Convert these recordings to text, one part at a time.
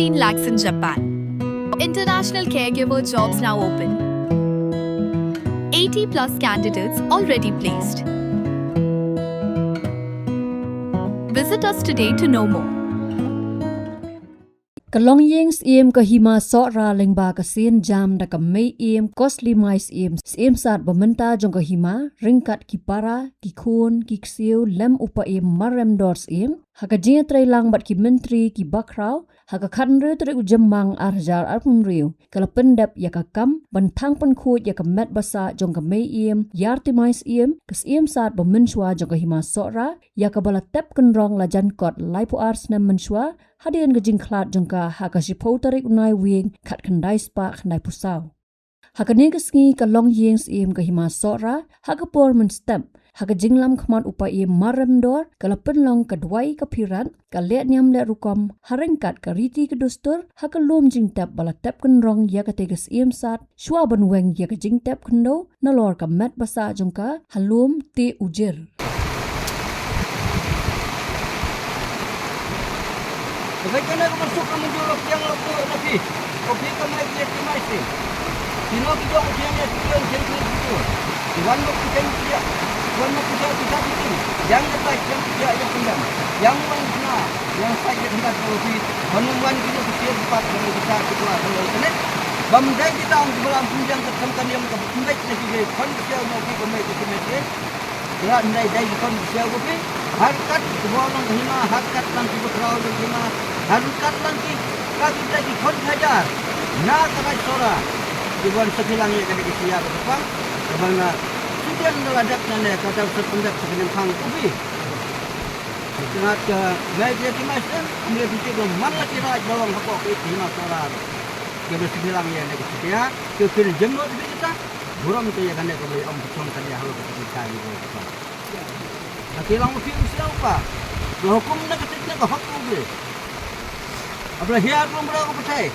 15 lakhs in Japan. International caregiver jobs now open. 80 plus candidates already placed. Visit us today to know more. Kalong yeng siem kahima sora lengba kasien jam da kamei iem costly mais iem sat bamenta jong kahima ringkat kipara kikun kiksiu lem upa iem marem dors iem hakajia trailang bat ki menteri ki bakrau hakakhanre tre ujemang arjar arpunriu kalapendap yakakam bantang penkhut yakamet basa jong kamei iem yarti mais iem kasiem sat bamenswa jong kahima sora yakabala tep kenrong lajan kot laipu ars nem menswa hadian gejing klat jengka hakasipo tarik unai wing kat kendai spa kendai pusau. Hakane kesngi kalong yeng siem kahima sora hakapor menstep hakajing lam khamat upai marem dor kalapen long kadwai kapiran kalet nyam le rukom harengkat kariti kedustur hakalum jing tap bala tap kenrong ya kategas iem sat shwa banweng ya kajing tap kendo nalor kamet basa jengka halum te ujir. Bagaimana aku masuk ke menjolok yang lebih kopi kemai dia kemai sih. Sino kita ujian dia tujuan jadi itu. Tuan mau kita dia, tuan mau kita itu. Yang lepas yang tidak yang pendam, yang mana yang saya hendak kopi. Menemukan kita kecil cepat dengan kita keluar dari internet. Bamdai kita untuk dalam punjang ketemkan yang kebaik lagi dia. Kondisi mau kopi kemai sih. Berat ndai kondisi kopi. Harkat kebolong hima, harkat langki bekerau hima, harkat langki kaki lagi kon hajar. Na kakai sora. Dibuat sekilang ya kena kisiya berapa? Karena sudah meladak nane kata sependak sekian kang kubi. Sangat ke media kimasan, ambil biji mana kira jawang hakok itu hima sora. Kena sekilang ya kena kisiya. Kekir jemur kita. Buram itu ya kena kembali om bersong tadi halu kita ini. Kilang mesti siapa? Hukum nak ketiknya ke hak publik. Apalagi hiar belum berapa percaya.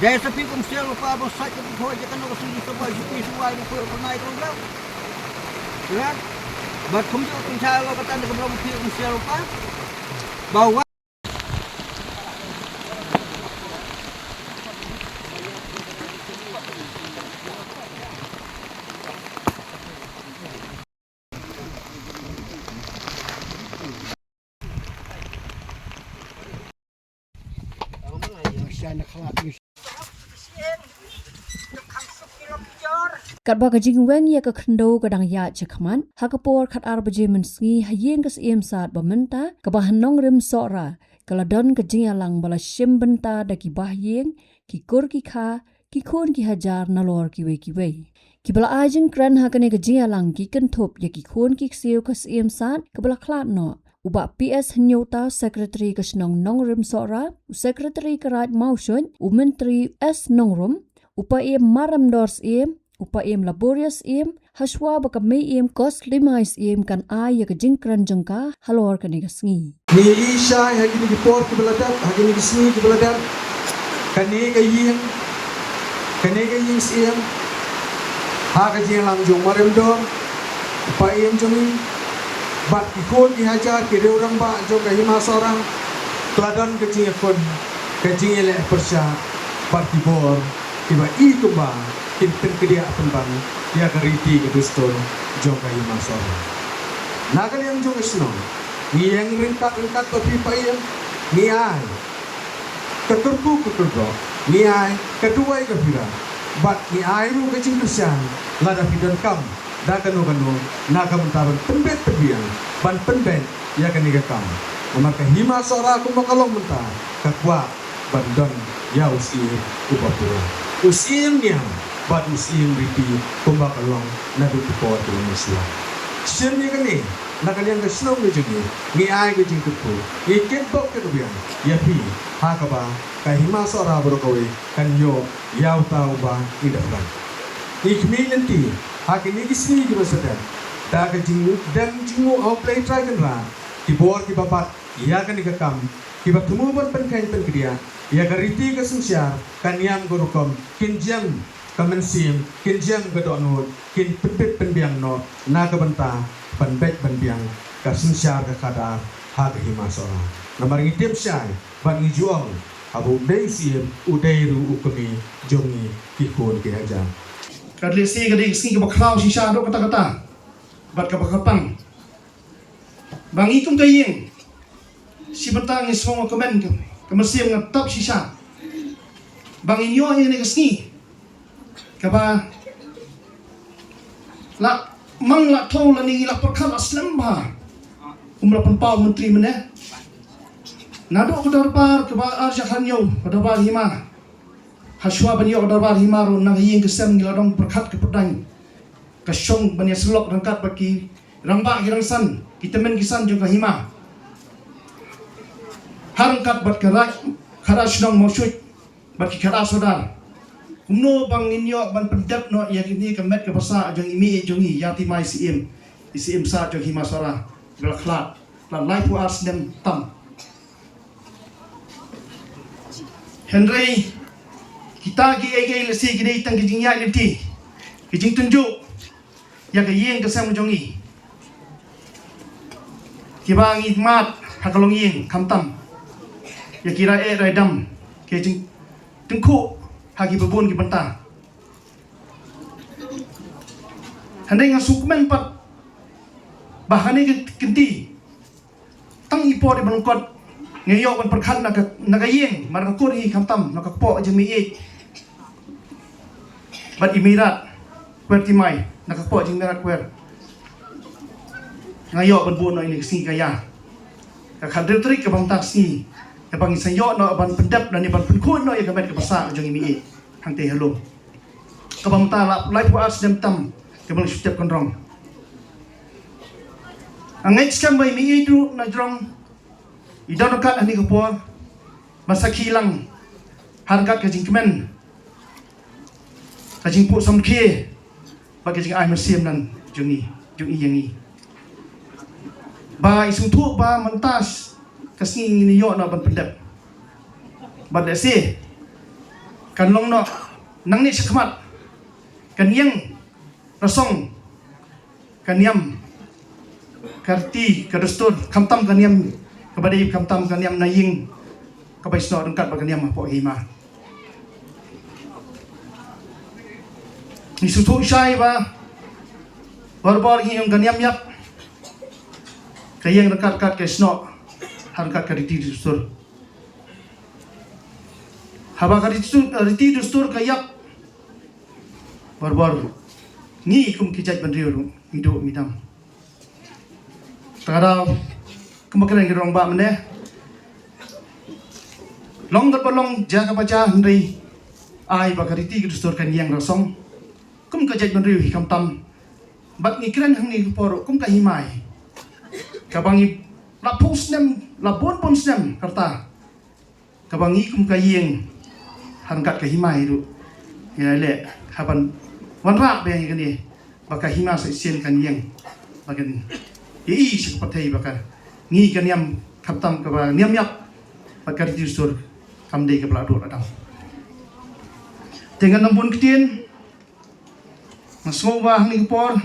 Dari sepi kumsial lupa apa saja berbuat jangan nak sini sebuah jupi sebuah itu pernah itu belum. Kan? Buat kumsial kumsial lo kata nak berapa kumsial lupa bahwa Kat bagajing wen ya ke kendo kadang ya cekman hakapor kat arbaje mensngi hayeng kes iem saat bamenta kebahan nong rim sora kaladon kejing alang bala shim benta da ki bahyeng ki kur ki kha ki khon ki hajar nalor ki we ki bala ajing kran hakane kejing alang ki kenthop ya ki khon ki ksiu kes iem saat kebala klat no uba PS Nyota Secretary Kasnong Nongrim Sora, Secretary Karat Maushun, Menteri S Nongrum, upa Maram Dors upa Laborious Haswa bakamay Cost Limais kan ay kajingkran jengka halor kanigasngi. Ni Isha hagini report kibaladan, hagini gisni kibaladan, kaniga ying hagajing lang jong Maram Dor, upa jongin, bat ikut dihajar kiri orang ba jo kahima seorang teladan kecing ekon kecing elek persya bat tibor tiba itu ba kinten kedia pembang dia keriti keduston jo kahima seorang nagal yang jo esno ni yang ringkat tapi payem ni ai keturku ni ai kedua kafira bat ni ai ru kecing persya lada fidan kam kanu naga mentaban pembet tebiang ban penben ya kan kam maka hima sora aku makalong mentah kakwa bandon ya usim ubapura usim niam bat usim riti kumbakalong nadu tupo tu musla sirni kani nakalian kesnau ngejegi ni ai gejing tupu iket bok kebiang ya pi hakaba kahima sora brokowe kan yo yau tau ba idafran ikmi nanti hakini kisni di masadah dah kejingu dan jingu au play try kan ra di bor di babat ia kan dikekam di batemu pun penkain penkedia ia kariti kesensiar kan yang gurukom kinjam kamensim kinjam gedonut kin pepet penbiang no na kebenta penbek penbiang kesensiar kekadar hak himasora nomor ngitip syai ban ngijuang abu dei siem udai ru ukami jongi kikon ke haja kadli si kading ski ka baklaw shisha do kata-kata bat ka bakapang bangi kum kayeng si batang is hong komen ka masiem ng top shisha bangi nyo ini ka ski ka ba la mang la thol la ni la perkal aslam ba umla pau menteri mene nado ko darbar ka ba arja khanyo ka darbar hima haswa banyo ka darbar hima ro nang yeng kesem ngiladong perkat ke pedang ka syong banya selok rangkat baki rangba girang san kita men kisan juga hima harangkat bat karak kharas nang mosyut baki kharas sodar umno bang inyo ban pendap no ya kini kemet ke basa jong imi jongi yati mai sim sa jong hima sora belaklat lan lai pu ars dem tam Henry kita gi ege lesi gini tang kijing ya liti kijing tunjuk ya ke yeng ke sam jongi kibang ikmat hakalong yeng kamtam ya kira raidam kijing tengku hagi bebun ki benta Henry ngasukmen pat bahane kenti tang ipo di banungkot ngayok ban perkhat nagayeng marakut hi kamtam nakakpo jemi bat imirat pertimai nakakpo jeng mirat kwer ngayok ban buno ini sing kaya ka khadir trik ka bang taksi ka bang sayo no ban pendap dan ban penkut no ya ka bet ka basa jeng imi hang te hello ka bang ta lai pu as dem tam ka bang step konrong angai skam bai mi itu na jrong idon kat ani kapor masa kilang harkat ka jingkemen ka jingpu samke bagi jing ai masiem nan jungi yangi ba isung tu ba mentas kasni ni yo na ban pendap bad se kan long no nang ni sekmat kan yang rasong kan yam karti kadastur kamtam kan yam kepada ibu kamtam kaniam naying kepada sno rengkat baganiam po hima ni sutu syai ba barbar hi yang kaniam yap kayeng rengkat kat ke sno harkat ka riti dustur haba ka riti dustur kayak barbar ni kum kijat bandriu hidup midam tarau kemakaran ke rong ba mene long berbalong jaga baca hendri ai bakariti ke dustur kan yang rasong kum ka jaj benriu hikam tam bat ngikiran hang ni poro kum ka himai kabangi la pusnem la bon ponsnem karta kabangi kum ka yeng hangkat ka himai ru ya le haban wanra be kan ni baka hima sen kan yeng bagan i sepatai bakar ni kan yam kaptam ka ba niam yap bakar dustur kamdei ke belado ladang dengan nambun ketien maswa hang por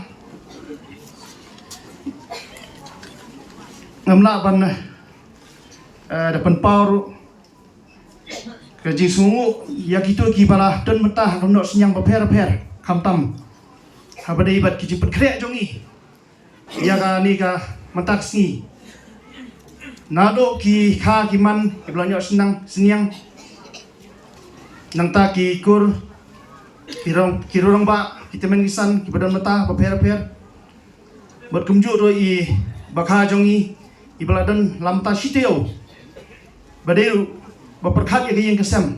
ngamla ban depan paur ke jisungu ya gitu ki bala dan mentah rono senyang beper kamtam habade ibat ki jemput krek jongi ya ka ni ka mentaksi nado ki kha ki man ki blanyo senyang nang ta ki kur kirong ba kita men kisan ki badan mata beper buat kumju ro i bakha jongi i baladan lamta siteo badeu baperkhat ya yang kesem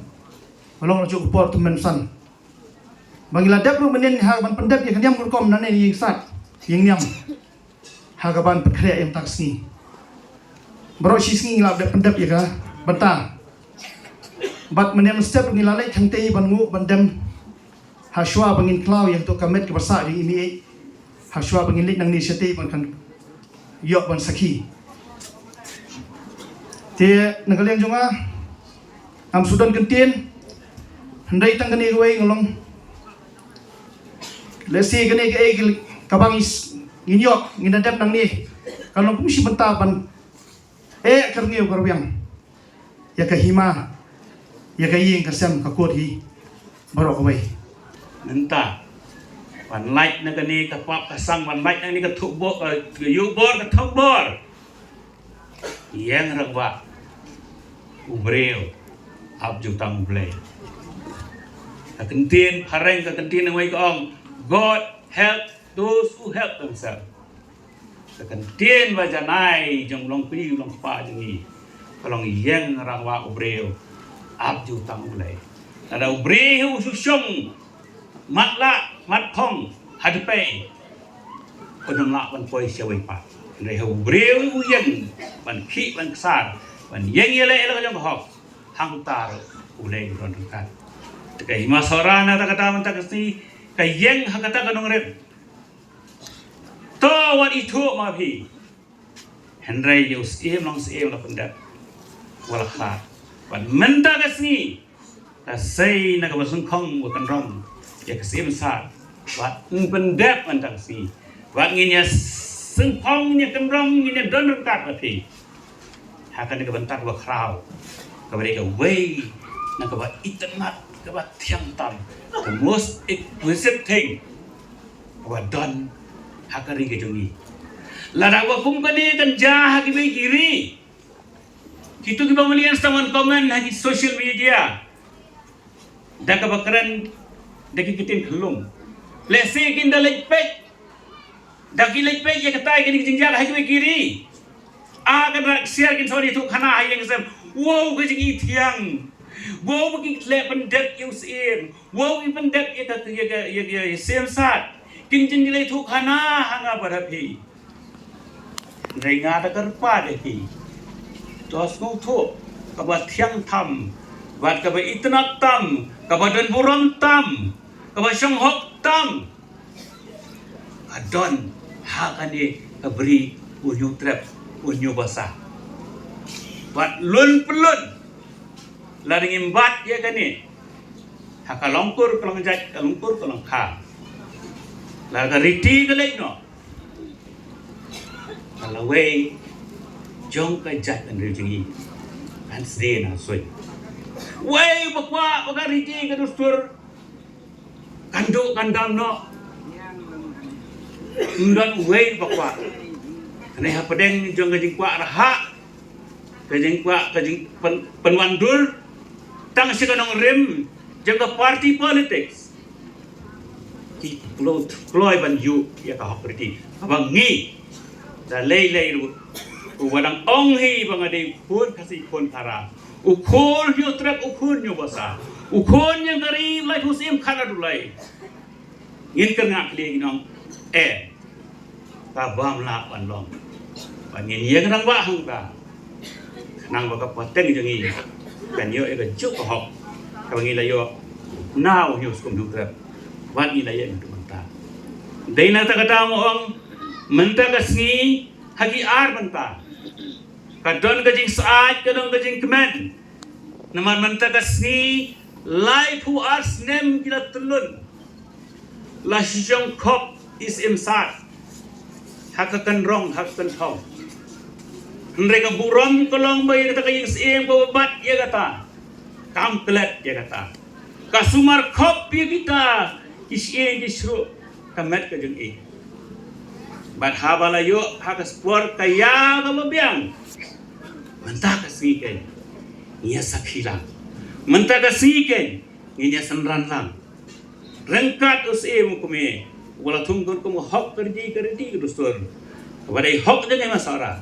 balong ro por temen san bangila dap ru menen ha ban pendap ya kanyam kurkom nane yang sat yang nyam ha ka ban perkhat yang taksi bro sisngi ngilap dap pendap ya ka bentang bat menen step ngilalai thangte bangu bandam haswa bangin klau yang to kamet ke basa di ini haswa bangin lik nang ni sete ban kan yok ban sakhi te nagaleng jonga am sudan kentien handai tang kani goi ngolong lesi kani ke kabangis nginyok nginadap nang ni kalau kumsi bentaban karniu karwiang ya kahima ya kayi ka sem ka kot hi barok bai nantaวันไลท์นั่นก็นี่กับปั๊บกับสั่งวันไลท์นั่นนี่ก็ทุบบยูบอร์กับทุบบอร์ยังรังว่าอุเบรียวอับจุตังอุเบรีกับกันเตียนพารงกับกันเตียนเอาไว้ก็อง God help those who help themselves กับกันเตียนว่าจะนายจงลองปีลองฟ้าจงนี้ก็ลองยังรังว่าอุเบรียวอับจุตังอุเบรีแต่อุเบรียวสุชงมัดละมัดพองหัดไปคนนำละมันปล่อยเสียไว้ปะในหัวเรียวยังมันขี้มันสาดมันยังอะไรแล้วก็ยังหอกทางตาอุเลงรอนกันแต่ไอ้มาสรานะตะกตามันตะกสีไอ้ยังหักตะกันนองเร็บตัววันอีทุมาพี่เห็นไรอยู่เสียมลองเสียมแล้วคนเด็กวลขาดวันมันตะกสีแต่ใส่นักบังคับว่ากันร้องอยากเสียมสาดวัดเป็นเด็กมันตั้งสีวัดเงี้ยซึ่งพองเงี้ยกำลังเงี้ยโดนรังกัดมาพี่หากันนี่ก็บรรทัดว่าคราวก็ไม่ได้ก็เว้ยนั่นก็ว่าอินเทอร์เน็ตก็ว่าเที่ยงต่ำ the most expensive thing ว่าดอนหากันนี่ก็จงนี้แล้วเราว่าคุ้มกันนี่กันจ้าหากิไปกี่รีคิดถึงบางวันสมันคอมเมนต์หากิโซเชียลมีเดียดักกับkeren dah kita belum. Let's say kita like page. Dah kita like page ya kata ini jengjar hai ke kiri. Akan share kita sorry tu khana hai yang sem. Wow ke jeng itiang. Wow bagi le pendet you sim. Wow i pendet ya kata ya sem sat. Kin jeng nilai tu khana hanga pada pi. Renga ta kerpa deh pi. Tos ngau tu kabat tiang tham. Wat kabat itnak tam. Kabadan buram tam. Kabasang hok tam. Adon hakan di beri unyu trap unyu basah. Wat lun pelun. Laring imbat ya kan ni. Haka longkur kolong jat longkur kolong kham. Laga riti kelek no. Kalau wei jong ka jat kan rejingi. Kan sedena soi. Wei bakwa riti ka dustur. Kanduk kandang no, undan uwei bakwa. Kena ha pedeng jong kajing kwa raha, kajing penwandul, tang sekanong rim, jong party politics. Ki kloy ban yu ya ka hokriti, abang ngi, da lei ru, wadang ong hi bang ade pun kasih pun kara. Ukul yu trap ukul yu basa. Ukun yang dari lai husim kana dulai. Ngin kengak li nong ka bam la wan long. Ban ngin yang nang ba hang ka. Nang ba ka pateng jang i. Kan yo e ka juk ka hok. Ka ngi la yo now yu skum du trap. Wan ni la ye ndu manta. Dai na ta kata mo ong menta ka sngi hagi ar manta. Ka don ka jing saat ka don ka jing kemen. Naman menta ka sngi life who are nem kita telun la shong kop is imsat hakakan rong hakakan thong mereka buram kolong bayi kata kayang siem babat ya kata kamplet ya kata kasumar kop ya kita isien disru kamet ka jeng e bat habala yo hakas por kaya kamabiang mentah kasih ia sakhilang mentah kasihkan nginya senran lang rengkat usim kume wala tunggur kumu hok kerji kedustur wadai hok dengan masara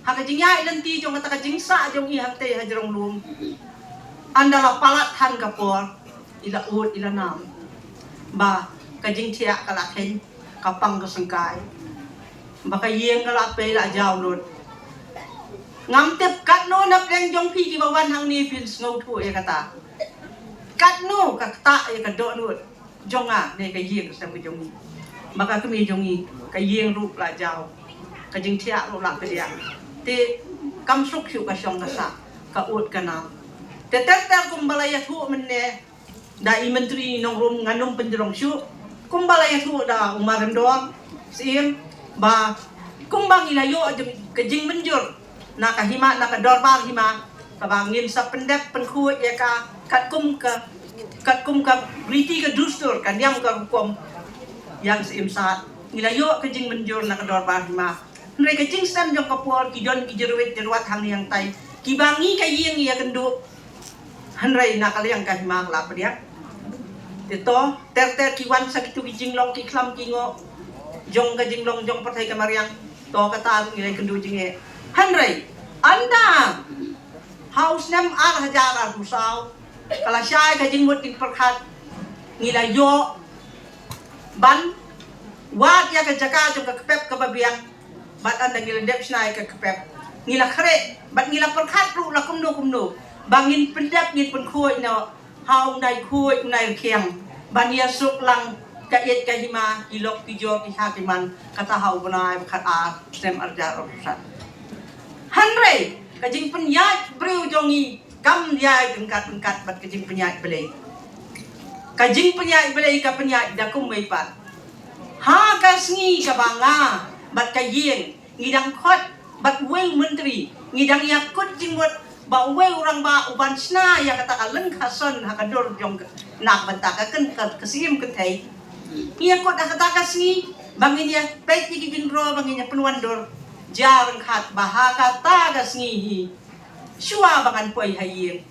haka jingya ilanti jong kata jingsa jong i hakte hajrong lum andala palat han kapor ila ut ila nam ba kajing thia kala khen kapang ka sangkai ba ka yeng kala pe la jaw lut ngam tep kat no nap reng jong phi ki bawan hang ni pin ngau thu e kata kat no ka ta e ka do lut jong a ne ka yeng sa mi jong ni maka kami jong ni ka yeng ru la jaw ka jing thia ru la ka dia te kam suk hiu ka shong ka sa ka ut ka na te tar kum balaya thu men ne da i menteri nong rum nganum penjrong shu kum balaya thu da umaran doang sim ba kum bang ilayo ka jing menjur nakahima nakadorbar hima kabangin sa pendep penkuat ya ka kat kum ka briti ka dustur kan yang ka hukum yang seimsat nilayo ka jing menjur na kador bahima mereka jing san jong kapor kidon kijerwet jerwat hang yang tai kibangi ka yeng ya kendu hanrai na kaliang ka hima la dia ito ter kiwan sakitu kijing long ki klam kingo jong ka jing long jong patai ka mariang to kata nilai kendu jinge hanrai anda haus nem ar hajar rusau kalau syai ka jing mut kin perkat nilayo ban wat ya ka jaka jong ka kepep ka babiang bat anda ngila dep snai ka kepep ngila kre bat ngila perkat ru la kumno bangin pendap ngin pen khoi no haung dai khoi nai khiang bania suk lang ka yet ka hima ilok pijo ki hakiman kata hau banai khat a sem arja rusat hanre ka jing penyat breu jongi kam yai pengkat bat ka jing penyat belai ka jing penyat belai ka penyat da kum mai pat ha ka sngi ka banga bat ka yin ngidang khot bat wel menteri ngidang yakut jing wat ba wel orang ba uban sna ya kata kalen khason hakador jong nak banta ka kan kesim ke thai ia kot kata ka sngi bangin ya pet ki jing ro bangin ya penuan dor jarang khat baha kata ka sngi hi shua bangan poi hayin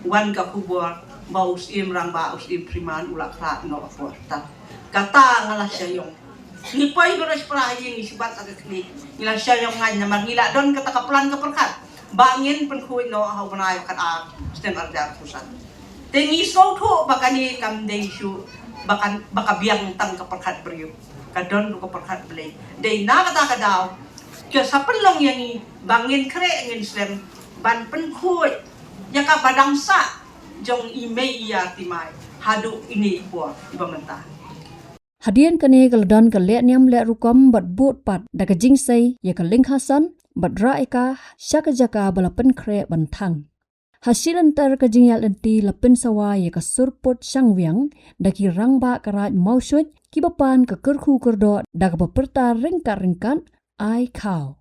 wan ka kubor baus im rang ba us im priman ulak khat no porta kata ngalah syayong ni poi beres prahayin ni sibat agak klik ngila syayong ngan namar ngila don kata kaplan ka perkat bangin penkhui no hau banai kat a stem arjar pusat tengi so tho bakani kam dei shu baka biang tang ka perkat beriu kadon ka perkat belai dei na kata kadaw ke sapelong yang bangin kre ngin stem ban penkhui ya ka badang sa jong ime iya timai hadu ini po ibamenta Hadian kane galadon ka le niam le rukom bat but pat da ka jingsei ya ka ling hasan bat ra eka syaka jaka balapen kre bantang hasilan tar ka jingyal enti lapen sawa ya ka surput sangwiang da ki rangba karaj mausut ki bapan ka kerkhu kerdo da ka baperta ringkat ai kau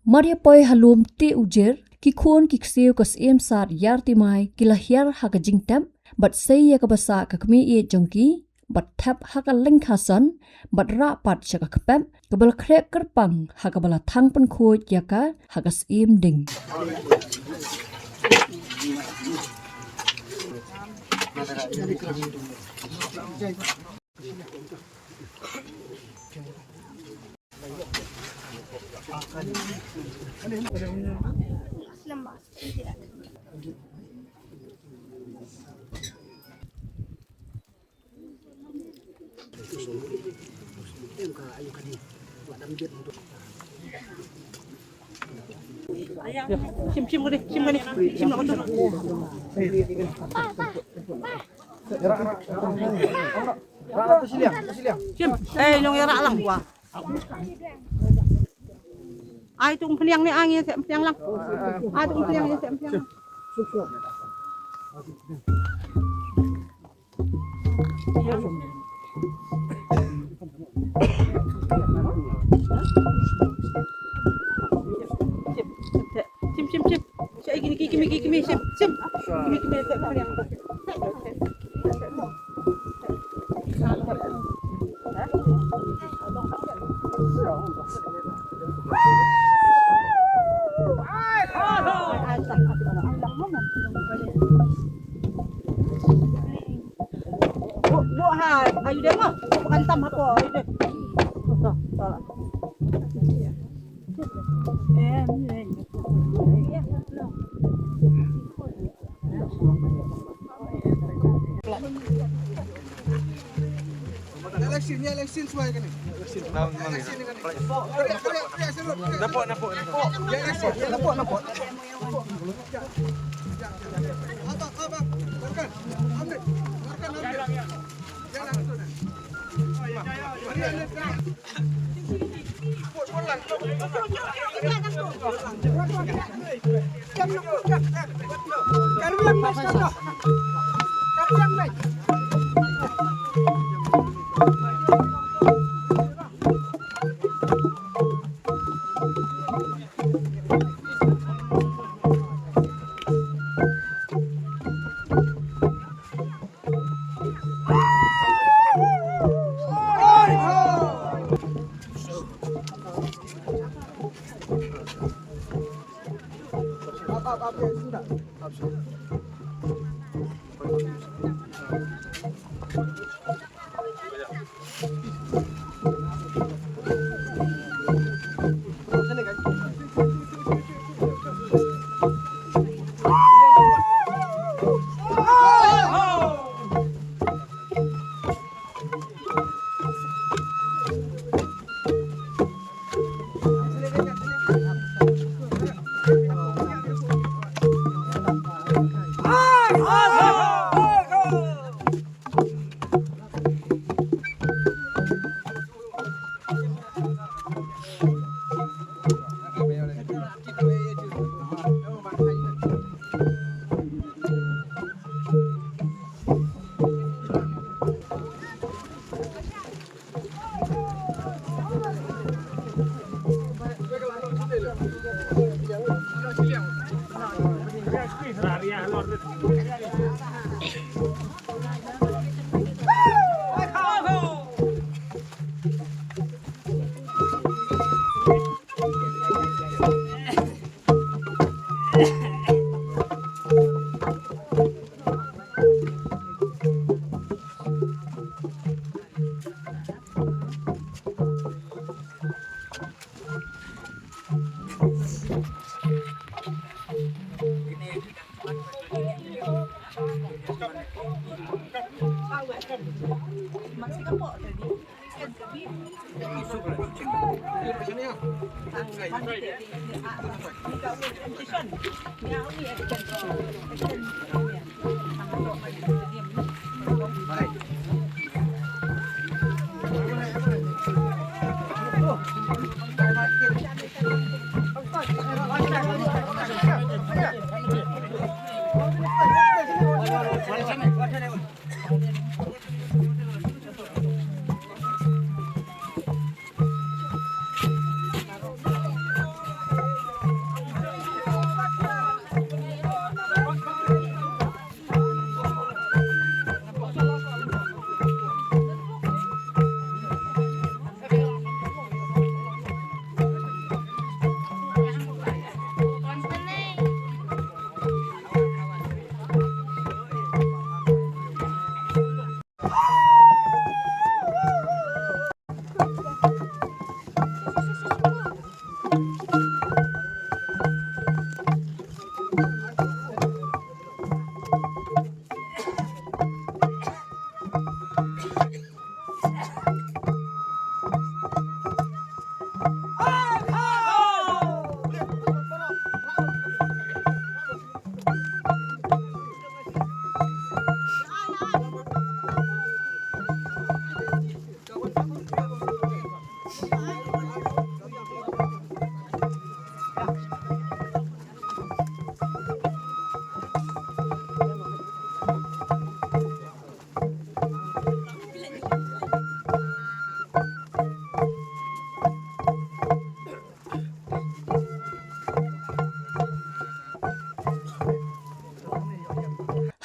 Maria poi halum ti ujer ki khon ki kseu ka sem sat yar ti mai ki la hyar ha ka jingtam bat sei ya ka basa ka kmi e jongki bat thap ha ka ling khasan bat ra pat cha ka khpam ka bal khrek kerpang ha ka bala thang pan khoi ya ka ha ka sem ding Sim ko ni, sim na ko to. Sim, long era lang gua. Ai tung phliang ni angin sem phliang lang. Ai tung phliang ni sem phliang. Sim. Saya gini sim. Gini sem phliang. ha. Ayo deh mah. Bukan tam apa. Ayo deh. Election semua kan ni. Nampak. Abang. Markan. Ambil. Jalan tu dah.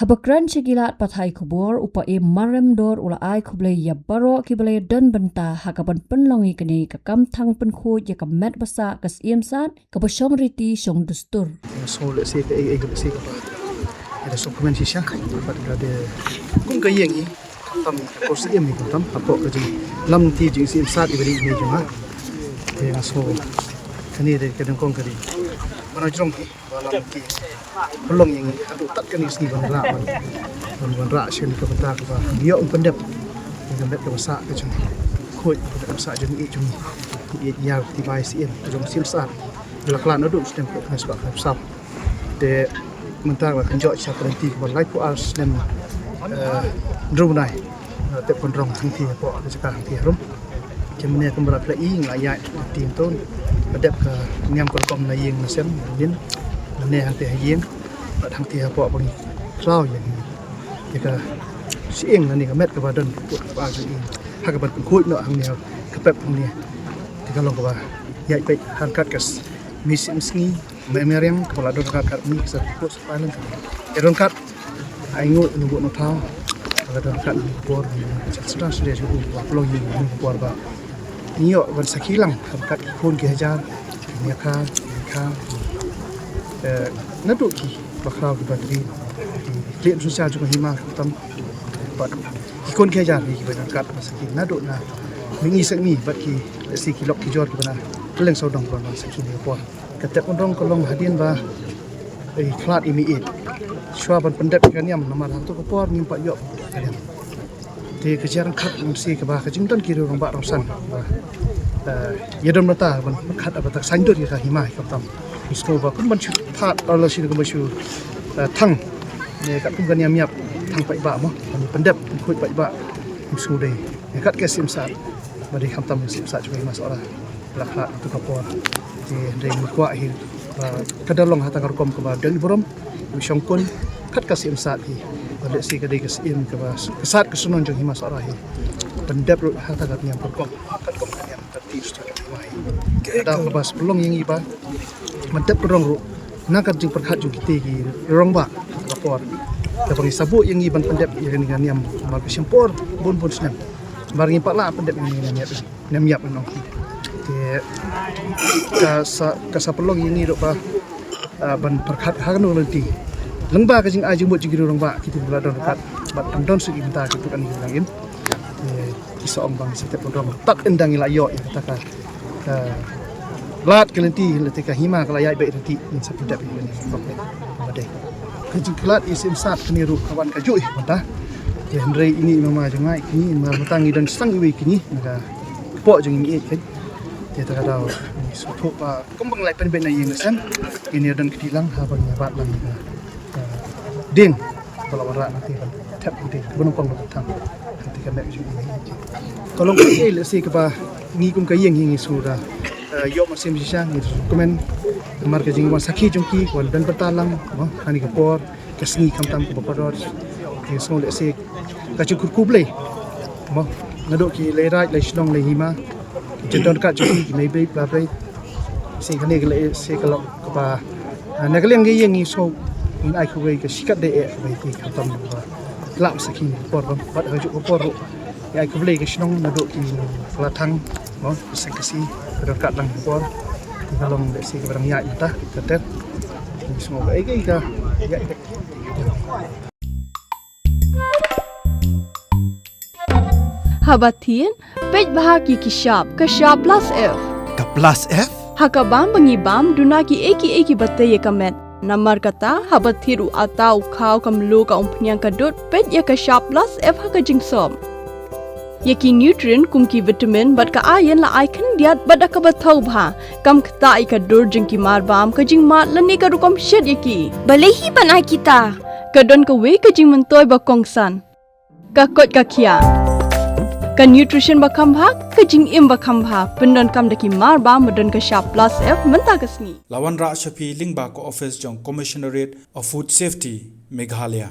Habakran sigilat pathai kubor upa e marem dor ula ai kuble ya baro kibale dan benta hakaban penlongi kene kakam thang penkhu ya kamet basa kas iemsat kabasyom riti syong dustur. So let's see let's see ada dokumen sisa pada berada kum ke yang ni tam kos em ni tam apo ka jing lam ti jing sim sat ibari ni jung ha te aso kani de kadang kong kari mana jong ki lam ti pelong yang adu tat kan is ni ban ra shin ka bata ka bio pendep yang bet ka sa ka jung khoi ka sa jung i jung i ya ti bai sim jung sim sat belaklan adu stem ka khas ba sap te mentang lah kenjok siap nanti buat live puas dan drone nai te pun rong thang thi po ka cakap thi rum kemene kan berat la ing la ya tim ton badap ka nyam ko kom na yeng sem din ne hang te yeng thang thi po bang rau yang ni ka sieng na ni ka met ka badan pa ju ing ha ka bat khoi no hang ne ka pep ni ti ka long ka ba ya pe hang kat kas misim sngi memeriam kepala don kat ni sepus paling erong kat aingut nubuk no thau kada kat por sudah sudah pelong ni por ba nio ban sakilang kat pun ki hajar ni ka nadu ki bakrau ki batri klien susah juga hima tam bat ki kon ki hajar ki ban kat sakin nadu na mingi sakni bat ki si kilok ki jor ki bana leng saudang ban sakin ni por ketek undong kolong hadian ba klat imi it shwa ban pendep kan yam nomor hantu ko por nimpa yok te kejaran khat si ke ba ka jington kiri rong ba rong san ba yedom nata ban khat apa tak sanjur ka hima ka tam isko ba kun ban chu that ala si ko ba chu thang ne kat kun kan yam yap thang pai ba mo pendep khoi pai ba isko dei kat ke sim sa ba di kham tam sim sa chu mas ora lakha tu ka por dari kuah hi kadalong hata karkom ke badan borom misongkon kat kasim saat hi balik si kadai kasim ke bas saat kesunon jong himas arah hi pendap hata kat nyam karkom kat kom yang tertib stu mai kada ke bas pelong yang iba mendap rong ru nakat jing perkhat jong kite ki rong ba rapor ke pangi sabu yang iban pendap yang dengan nyam mal kesempor bon senam barang impak la pendap yang nyam yap nong kasa pelong ini dok ba ban perkhat hakan nanti lengba ka jing ajung buat jigiro rong ba kita beladon dekat bat andon segi minta kita kan ngilangin kisah ong bang setiap rong tak endang ila yo kata ka lat kelenti letika hima kala yai baik nanti min sapidap ini bade kajing kelat isim sat keniru kawan kaju mata Henry ini mama jangai kini matangi dan sang iwi kini naga pok jeng ini kan dia tak tahu suatu kembang lai pen ben yang sen ini dan kedilang habang bat lang ding kalau orang nanti kan tap ding gunung pang batang nanti kan nak juga kalau kau le si ke ba ni kum kayeng hingi sudah yo masih bisa ni komen marka jing wan sakhi jongki wan dan bertalang hani ke por kesni kamtam ke bapador ke so le si ka cukur kuble mo ngadok ki le rai le shnong le hima jendon kat jodi ki nei ba bai si kane ke le si kalau ke ba nagaleng ge yang ni so in ai khu ge ke sikat de e bai ki kamtam ba lam sakhi por ba bat ha juk por ai kuble ke shnong ngadok ki flatang mo sekasi berkat lang por kalong de si barang ya ita tetet semoga ai ka ya Habatin pej bahaki kishab plus F ka plus F hakabam bangibam dunaki eki batay kamet namar kata habathiru atau khau kamlu ka umpnyang kadut pej ya kishab plus F hakajing som yaki nutrient kumki vitamin bat ka ayan la icon diat bada ka bathau bha kam khta ai ka dur jingki mar bam ka jing mat lani ka rukom shed yaki balehi banai kita kadon ka we ka jing mentoy ba kongsan ka kot ka khia ka nutrition ba khambha ka jing im ba khambha pendon kam daki mar ba modon ka sharp plus F menta kasni lawan ra shapi lingba ko office jong commissionerate of food safety Meghalaya